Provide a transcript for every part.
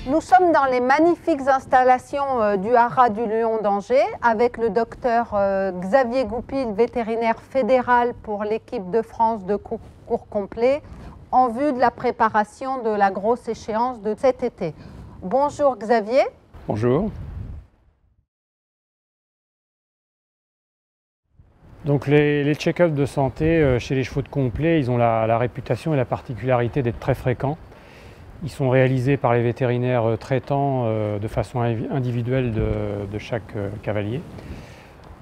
Nous sommes dans les magnifiques installations du Haras du Lion d'Angers avec le docteur Xavier Goupil, vétérinaire fédéral pour l'équipe de France de concours complet, en vue de la préparation de la grosse échéance de cet été. Bonjour Xavier. Bonjour. Donc les check-ups de santé chez les chevaux de complet, ils ont la réputation et la particularité d'être très fréquents. Ils sont réalisés par les vétérinaires traitants de façon individuelle de chaque cavalier.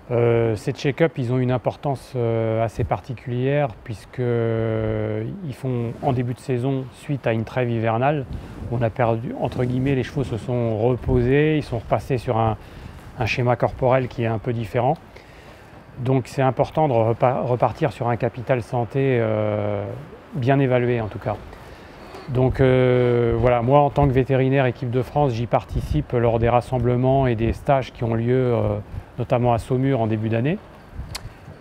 Ces check-ups, ils ont une importance assez particulière puisqu'ils font en début de saison suite à une trêve hivernale où on a perdu, entre guillemets, les chevaux se sont reposés, ils sont repassés sur un schéma corporel qui est un peu différent. Donc c'est important de repartir sur un capital santé bien évalué en tout cas. Donc voilà, moi en tant que vétérinaire équipe de France, j'y participe lors des rassemblements et des stages qui ont lieu notamment à Saumur en début d'année.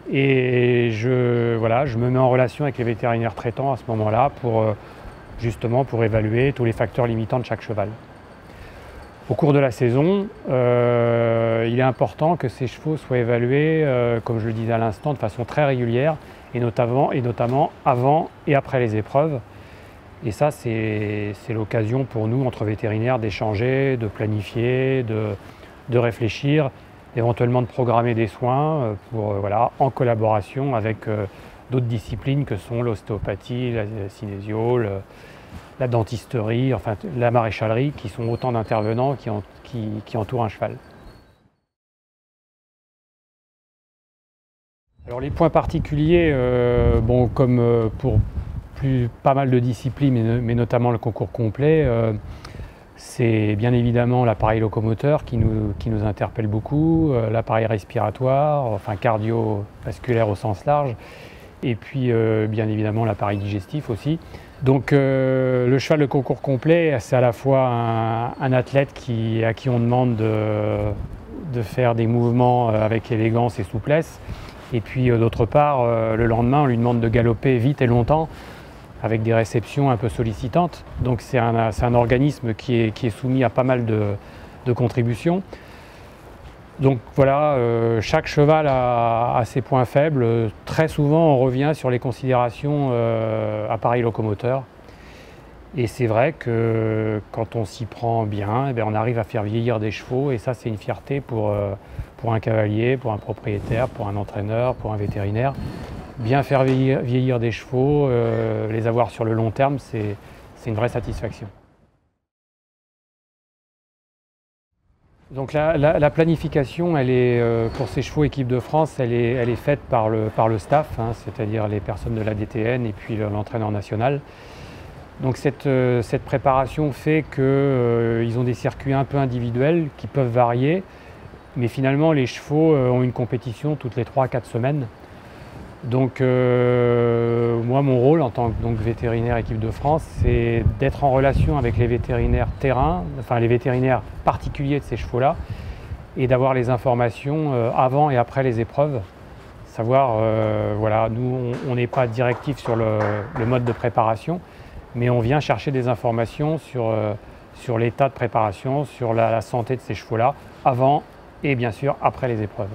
Et je me mets en relation avec les vétérinaires traitants à ce moment-là justement pour évaluer tous les facteurs limitants de chaque cheval. Au cours de la saison, il est important que ces chevaux soient évalués, comme je le disais à l'instant, de façon très régulière et notamment avant et après les épreuves. Et ça, c'est l'occasion pour nous, entre vétérinaires, d'échanger, de planifier, de réfléchir, éventuellement de programmer des soins en collaboration avec d'autres disciplines que sont l'ostéopathie, la synésio, la dentisterie, enfin la maréchalerie, qui sont autant d'intervenants qui entourent un cheval. Alors les points particuliers, comme pour pas mal de disciplines, mais notamment le concours complet, c'est bien évidemment l'appareil locomoteur qui nous interpelle beaucoup, l'appareil respiratoire, enfin cardiovasculaire au sens large, et puis bien évidemment l'appareil digestif aussi. Donc le cheval de concours complet, c'est à la fois un athlète à qui on demande de faire des mouvements avec élégance et souplesse, et puis d'autre part, le lendemain, on lui demande de galoper vite et longtemps, avec des réceptions un peu sollicitantes. Donc c'est un organisme qui est soumis à pas mal de contributions. Donc voilà, chaque cheval a ses points faibles. Très souvent, on revient sur les considérations appareil locomoteur. Et c'est vrai que quand on s'y prend bien, on arrive à faire vieillir des chevaux. Et ça, c'est une fierté pour un cavalier, pour un propriétaire, pour un entraîneur, pour un vétérinaire. Bien faire vieillir des chevaux, les avoir sur le long terme, c'est une vraie satisfaction. Donc la planification, elle est, pour ces chevaux équipe de France, elle est faite par le staff, c'est-à-dire les personnes de la DTN et puis l'entraîneur national. Donc cette préparation fait qu'ils ont des circuits un peu individuels qui peuvent varier, mais finalement les chevaux ont une compétition toutes les 3 à 4 semaines. Donc moi, mon rôle en tant que vétérinaire équipe de France, c'est d'être en relation avec les vétérinaires terrain, enfin les vétérinaires particuliers de ces chevaux-là, et d'avoir les informations avant et après les épreuves. Savoir, nous, on n'est pas directif sur le mode de préparation, mais on vient chercher des informations sur l'état de préparation, sur la santé de ces chevaux-là, avant et bien sûr après les épreuves.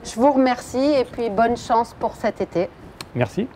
Je vous remercie et puis bonne chance pour cet été. Merci.